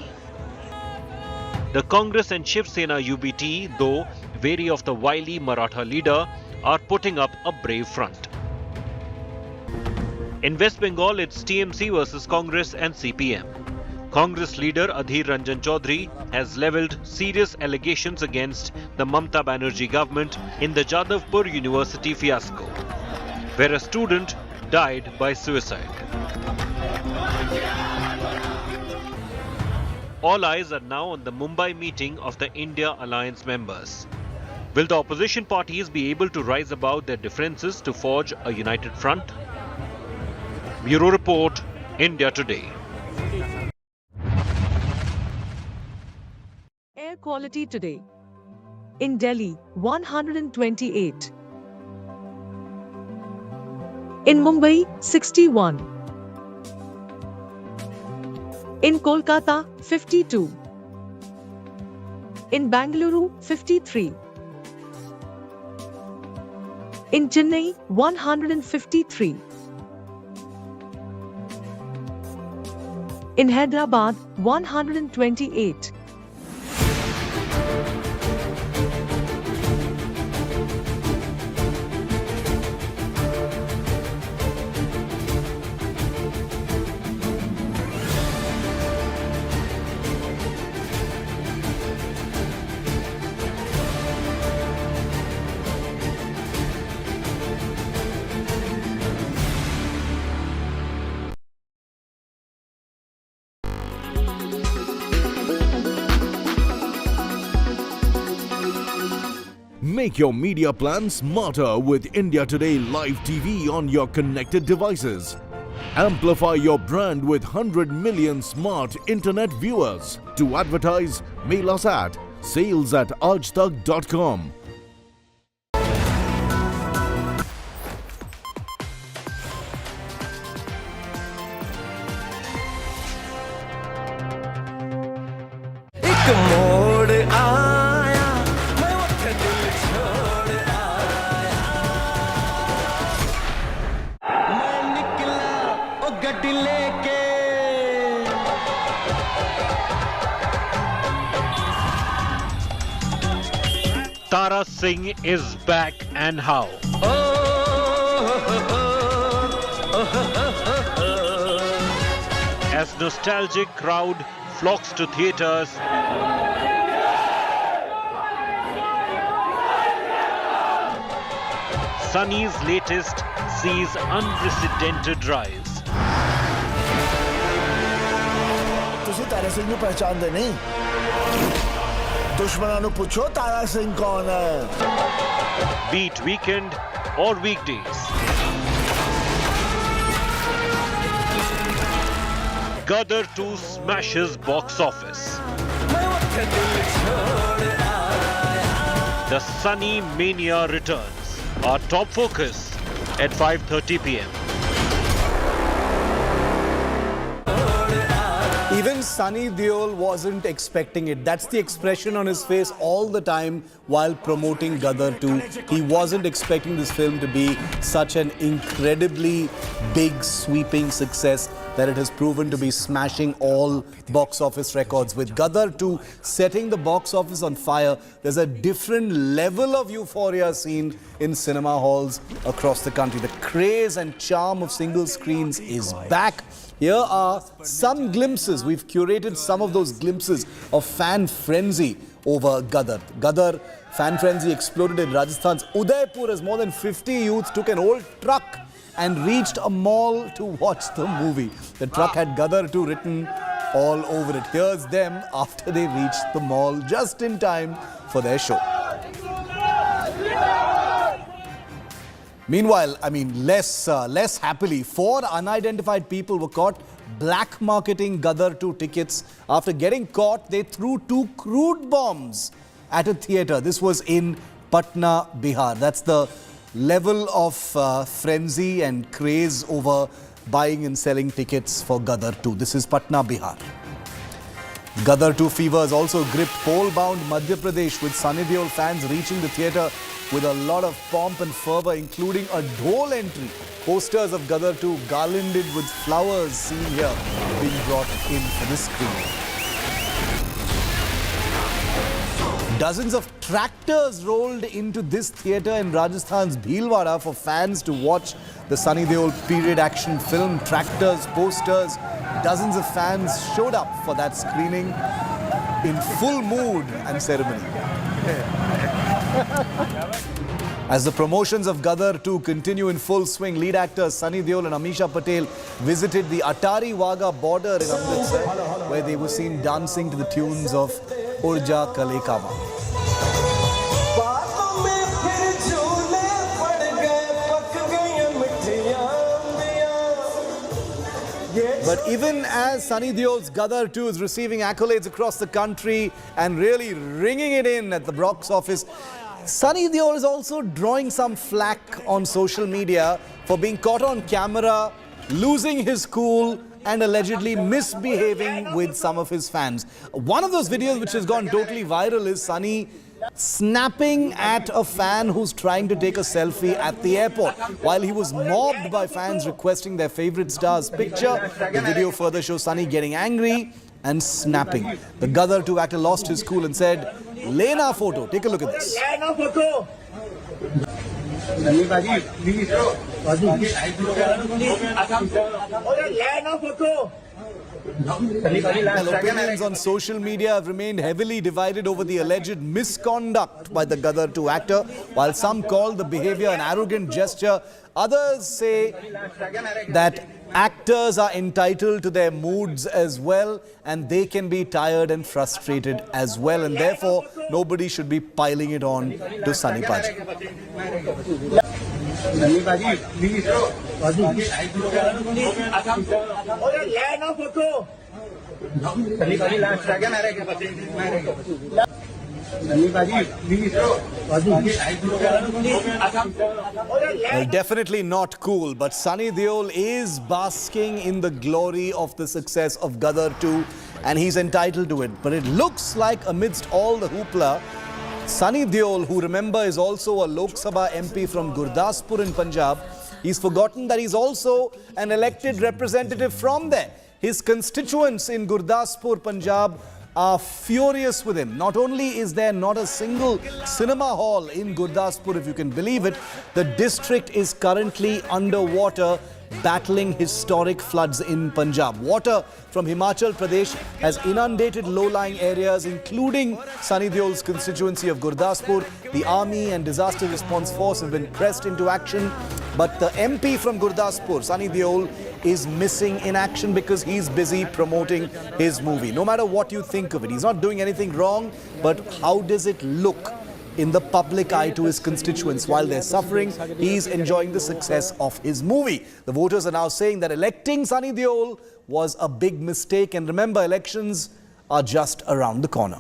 The Congress and Shiv Sena UBT, though wary of the wily Maratha leader, are putting up a brave front. In West Bengal, it's TMC versus Congress and CPM. Congress leader Adhir Ranjan Chaudhary has levelled serious allegations against the Mamata Banerjee government in the Jadavpur University fiasco, where a student died by suicide. All eyes are now on the Mumbai meeting of the India Alliance members. Will the opposition parties be able to rise above their differences to forge a united front? Bureau Report, India Today. Air quality today. In Delhi, 128. In Mumbai, 61. In Kolkata, 52. In Bangalore, 53. In Chennai, 153. In Hyderabad, 128. Make your media plan smarter with India Today Live TV on your connected devices. Amplify your brand with 100 million smart internet viewers. To advertise, mail us at sales@aajtak.com. Tara Singh is back, and how? As nostalgic crowd flocks to theatres, Sunny's latest sees unprecedented rise. तुझे तारा सिंह को पहचान दे नहीं दुश्मनों ने पूछो तारा सिंह कौन है? Be it weekend or weekdays. Gadar 2 smashes box office. The Sunny Mania returns. Our top focus at 5:30 p.m. Even Sunny Deol wasn't expecting it. That's the expression on his face all the time while promoting Gadar 2. He wasn't expecting this film to be such an incredibly big, sweeping success that it has proven to be smashing all box office records. With Gadar 2 setting the box office on fire, there's a different level of euphoria seen in cinema halls across the country. The craze and charm of single screens is back. Here are some glimpses. We've curated some of those glimpses of fan frenzy over Gadar. Gadar fan frenzy exploded in Rajasthan's Udaipur as more than 50 youths took an old truck and reached a mall to watch the movie. The truck had Gadar 2 written all over it. Here's them after they reached the mall just in time for their show. Meanwhile, less happily, 4 unidentified people were caught black marketing Gadar 2 tickets. After getting caught, they threw 2 crude bombs at a theatre. This was in Patna, Bihar. That's the level of frenzy and craze over buying and selling tickets for Gadar 2. This is Patna, Bihar. Gadar 2 fever has also gripped pole-bound Madhya Pradesh, with Sunny Deol fans reaching the theatre with a lot of pomp and fervour, including a dhol entry. Posters of Gadar 2 garlanded with flowers seen here being brought in for this screening. Dozens of tractors rolled into this theatre in Rajasthan's Bhilwara for fans to watch the Sunny Deol period action film. Tractors, posters, dozens of fans showed up for that screening in full mood and ceremony. As the promotions of Gadar 2 continue in full swing, lead actors Sunny Deol and Amisha Patel visited the Atari Wagah border in Amritsar, where they were seen dancing to the tunes of Urja Kalekawa. But even as Sunny Deol's Gadar 2 is receiving accolades across the country and really ringing it in at the box office, Sunny Deol is also drawing some flack on social media for being caught on camera, losing his cool and allegedly misbehaving with some of his fans. One of those videos which has gone totally viral is Sunny snapping at a fan who's trying to take a selfie at the airport while he was mobbed by fans requesting their favorite star's picture. The video further shows Sunny getting angry and snapping. The Gadar 2 actor lost his cool and said, "Lena photo." Take a look at this. Lena photo. Opinions on social media have remained heavily divided over the alleged misconduct by the Gadar 2 actor. While some call the behavior an arrogant gesture, others say that actors are entitled to their moods as well, and they can be tired and frustrated as well, and therefore nobody should be piling it on to Sunny Paji. Well, definitely not cool, but Sunny Deol is basking in the glory of the success of Gadar 2, and he's entitled to it. But it looks like amidst all the hoopla, Sunny Deol, who remember is also a Lok Sabha MP from Gurdaspur in Punjab, he's forgotten that he's also an elected representative from there. His constituents in Gurdaspur, Punjab, are furious with him. Not only is there not a single cinema hall in Gurdaspur, if you can believe it, the district is currently underwater, battling historic floods in Punjab. Water from Himachal Pradesh has inundated low-lying areas, including Sunny Deol's constituency of Gurdaspur. The army and disaster response force have been pressed into action, but the MP from Gurdaspur, Sunny Deol, is missing in action because he's busy promoting his movie. No matter what you think of it, he's not doing anything wrong, but how does it look in the public eye to his constituents? While they're suffering, he's enjoying the success of his movie. The voters are now saying that electing Sunny Deol was a big mistake. And remember, elections are just around the corner.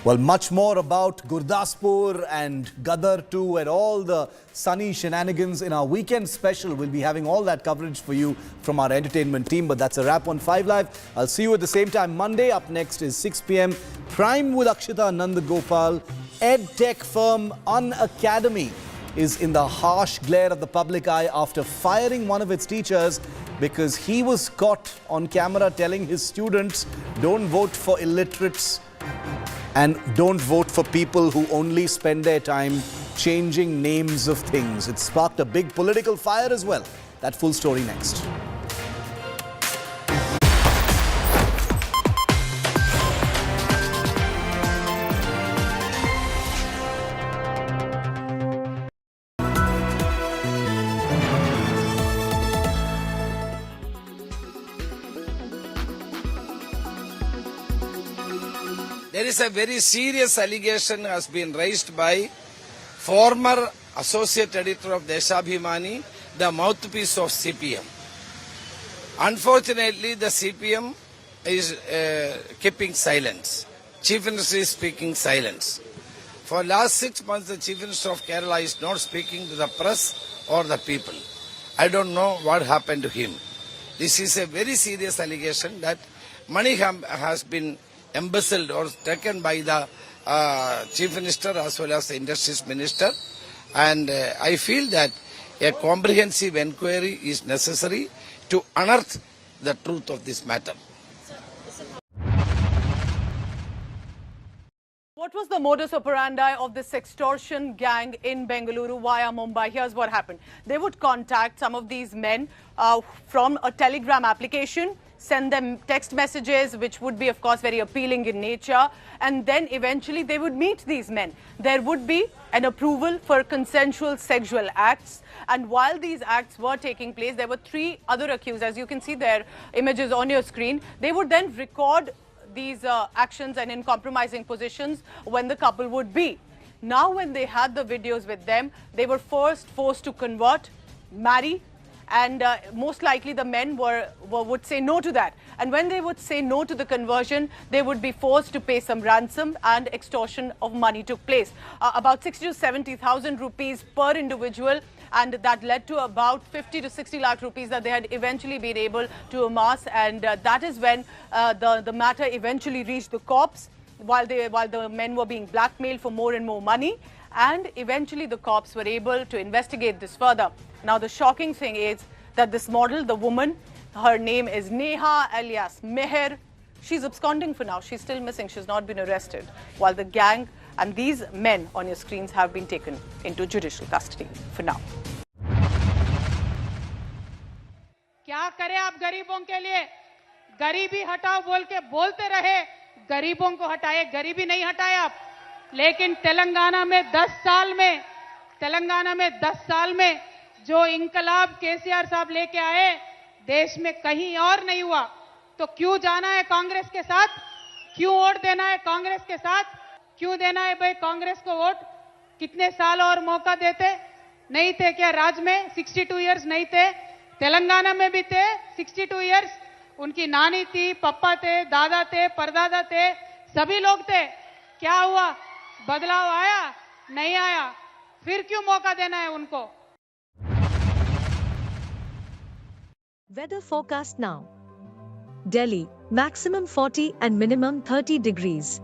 Well, much more about Gurdaspur and Gadar too and all the sunny shenanigans in our weekend special. We'll be having all that coverage for you from our entertainment team. But that's a wrap on 5 Live. I'll see you at the same time Monday. Up next is 6 p.m. Prime with Akshita Nandagopal. EdTech firm Unacademy is in the harsh glare of the public eye after firing one of its teachers because he was caught on camera telling his students, don't vote for illiterates and don't vote for people who only spend their time changing names of things. It sparked a big political fire as well. That full story next. There is a very serious allegation has been raised by former associate editor of Deshabhimani, the mouthpiece of CPM. Unfortunately, the CPM is keeping silence. Chief Minister is speaking silence. For last 6 months, the Chief Minister of Kerala is not speaking to the press or the people. I don't know what happened to him. This is a very serious allegation that money has been embezzled or taken by the Chief Minister as well as the Industries Minister. And I feel that a comprehensive inquiry is necessary to unearth the truth of this matter. What was the modus operandi of this extortion gang in Bengaluru via Mumbai? Here's what happened. They would contact some of these men from a Telegram application, send them text messages, which would be, of course, very appealing in nature. And then eventually they would meet these men. There would be an approval for consensual sexual acts. And while these acts were taking place, there were 3 other accused. As you can see their images on your screen. They would then record these actions and in compromising positions when the couple would be. Now, when they had the videos with them, they were forced to convert, marry, and most likely the men would say no to that. And when they would say no to the conversion, they would be forced to pay some ransom, and extortion of money took place. About 60 to 70,000 rupees per individual, and that led to about 50 to 60 lakh rupees that they had eventually been able to amass. And that is when the matter eventually reached the cops while the men were being blackmailed for more and more money. And eventually the cops were able to investigate this further. Now, the shocking thing is that this model, the woman, her name is Neha alias Meher. She's absconding for now. She's still missing. She's not been arrested. While the gang and these men on your screens have been taken into judicial custody for now. क्या करें आप गरीबों के लिए? गरीबी हटाओ बोल के बोलते रहे, गरीबों को हटाए, गरीबी नहीं हटाए आप. लेकिन तेलंगाना में 10 साल में जो इंकलाब केसीआर साहब लेके आए, देश में कहीं और नहीं हुआ. तो क्यों जाना है कांग्रेस के साथ? क्यों वोट देना है कांग्रेस के साथ? क्यों देना है भाई कांग्रेस को वोट? कितने साल और मौका देते? नहीं थे क्या राज में? 62 इयर्स नहीं थे? तेलंगाना में भी थे 62 इयर्स. उनकी नानी थी, पप्पा थे, दादा थे, परदादा थे, सभी लोग थे. क्या हुआ? बदलाव आया? नहीं आया. फिर क्यों मौका देना है उनको? Weather forecast now. Delhi, maximum 40 and minimum 30 degrees.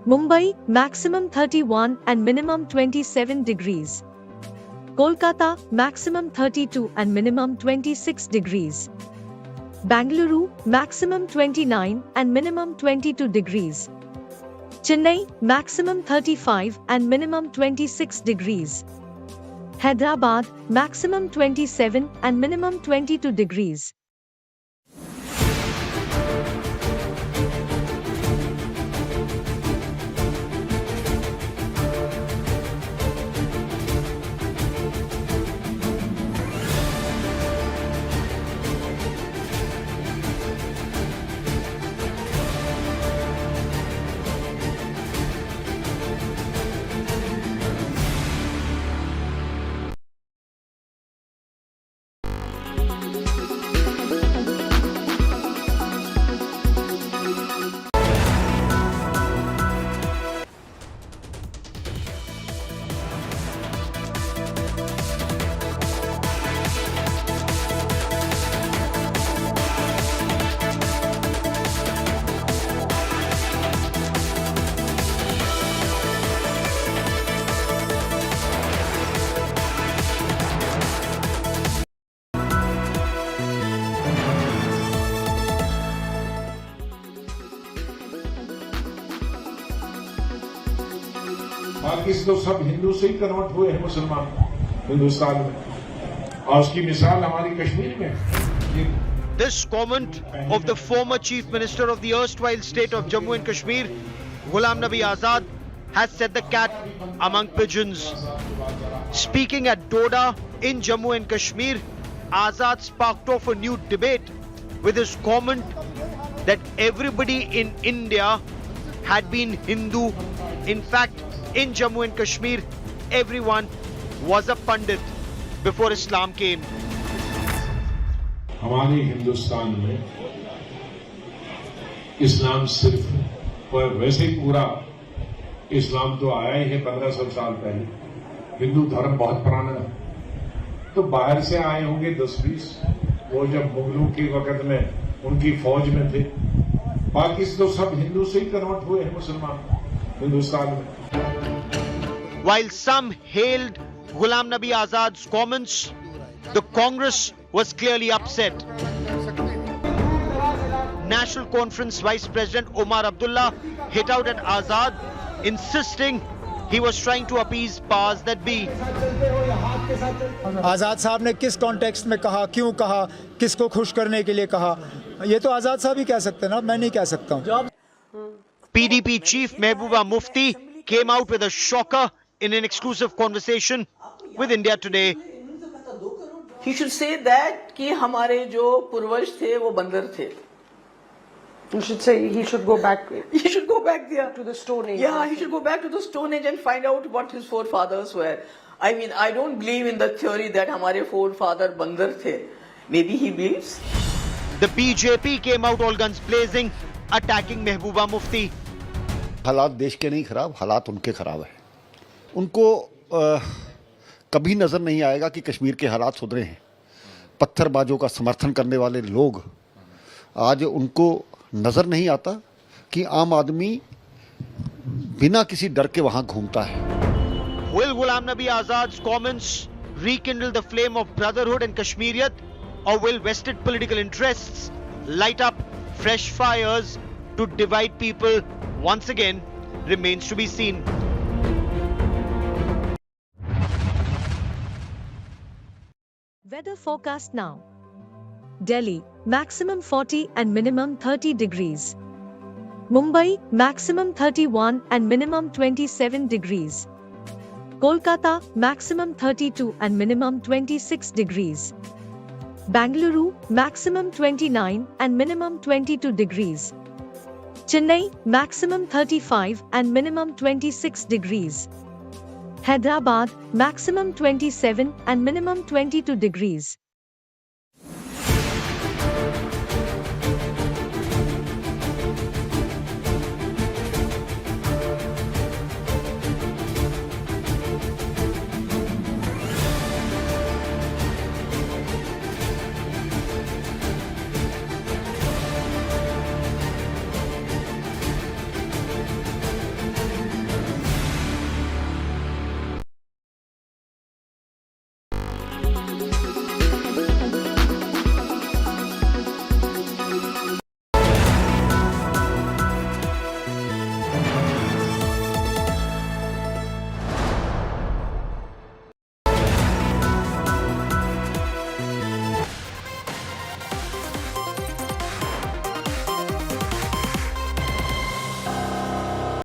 Mumbai, maximum 31 and minimum 27 degrees. Kolkata, maximum 32 and minimum 26 degrees. Bangalore, maximum 29 and minimum 22 degrees. Chennai, maximum 35 and minimum 26 degrees. Hyderabad, maximum 27 and minimum 22 degrees. बाकी से तो सब हिंदू से ही convert हुए हैं मुसलमान हिंदुस्तान में, और उसकी मिसाल हमारी कश्मीर में। This comment of the former Chief Minister of the erstwhile state of Jammu and Kashmir, Ghulam Nabi Azad, has set the cat among pigeons. Speaking at Doda in Jammu and Kashmir, Azad sparked off a new debate with his comment that everybody in India had been Hindu. In fact, in Jammu and Kashmir, everyone was a Pandit before Islam came. हमारे हिंदुस्तान में इस्लाम सिर्फ, और वैसे ही पूरा इस्लाम तो आया ही है 1500 साल पहले। हिंदू धर्म बहुत पुराना है, तो बाहर से आए होंगे 10-20, वो जब मुगलों के वक्त में उनकी फौज में थे। बाकी से तो सब हिंदू से ही कन्वर्ट हुए हैं मुसलमान हिंदुस्तान में। While some hailed Ghulam Nabi Azad's comments, the Congress was clearly upset. National Conference Vice President Omar Abdullah hit out at Azad, insisting he was trying to appease powers that be. आजाद साहब ने किस context में कहा, क्यों कहा, किसको खुश करने के लिए कहा, ये तो आजाद साहब ही कह सकते हैं ना, मैं नहीं कह सकता हूं। PDP Chief Mehbooba Mufti came out with a shocker in an exclusive conversation with India Today. He should say that कि हमारे जो पूर्वज थे वो बंदर थे. You should say he should go back. He should go back there to the Stone Age. Yeah, he should go back to the Stone Age and find out what his forefathers were. I mean, I don't believe in the theory that हमारे forefather बंदर थे. Maybe he believes. The BJP came out all guns blazing, attacking Mehbooba Mufti. हालात देश के नहीं खराब, हालात उनके खराब है। उनको कभी नजर नहीं आएगा कि कश्मीर के हालात सुधरे हैं। पत्थरबाजों का समर्थन करने वाले लोग आज उनको नजर नहीं आता कि आम आदमी बिना किसी डर के वहां घूमता है। Will Ghulam Nabi Azad's comments rekindle the flame of brotherhood and Kashmiriyat, or will vested political interests light up fresh fires to divide people once again remains to be seen. Weather forecast now. Delhi, maximum 40 and minimum 30 degrees. Mumbai, maximum 31 and minimum 27 degrees. Kolkata, maximum 32 and minimum 26 degrees. Bangalore, maximum 29 and minimum 22 degrees. Chennai, maximum 35 and minimum 26 degrees. Hyderabad, maximum 27 and minimum 22 degrees.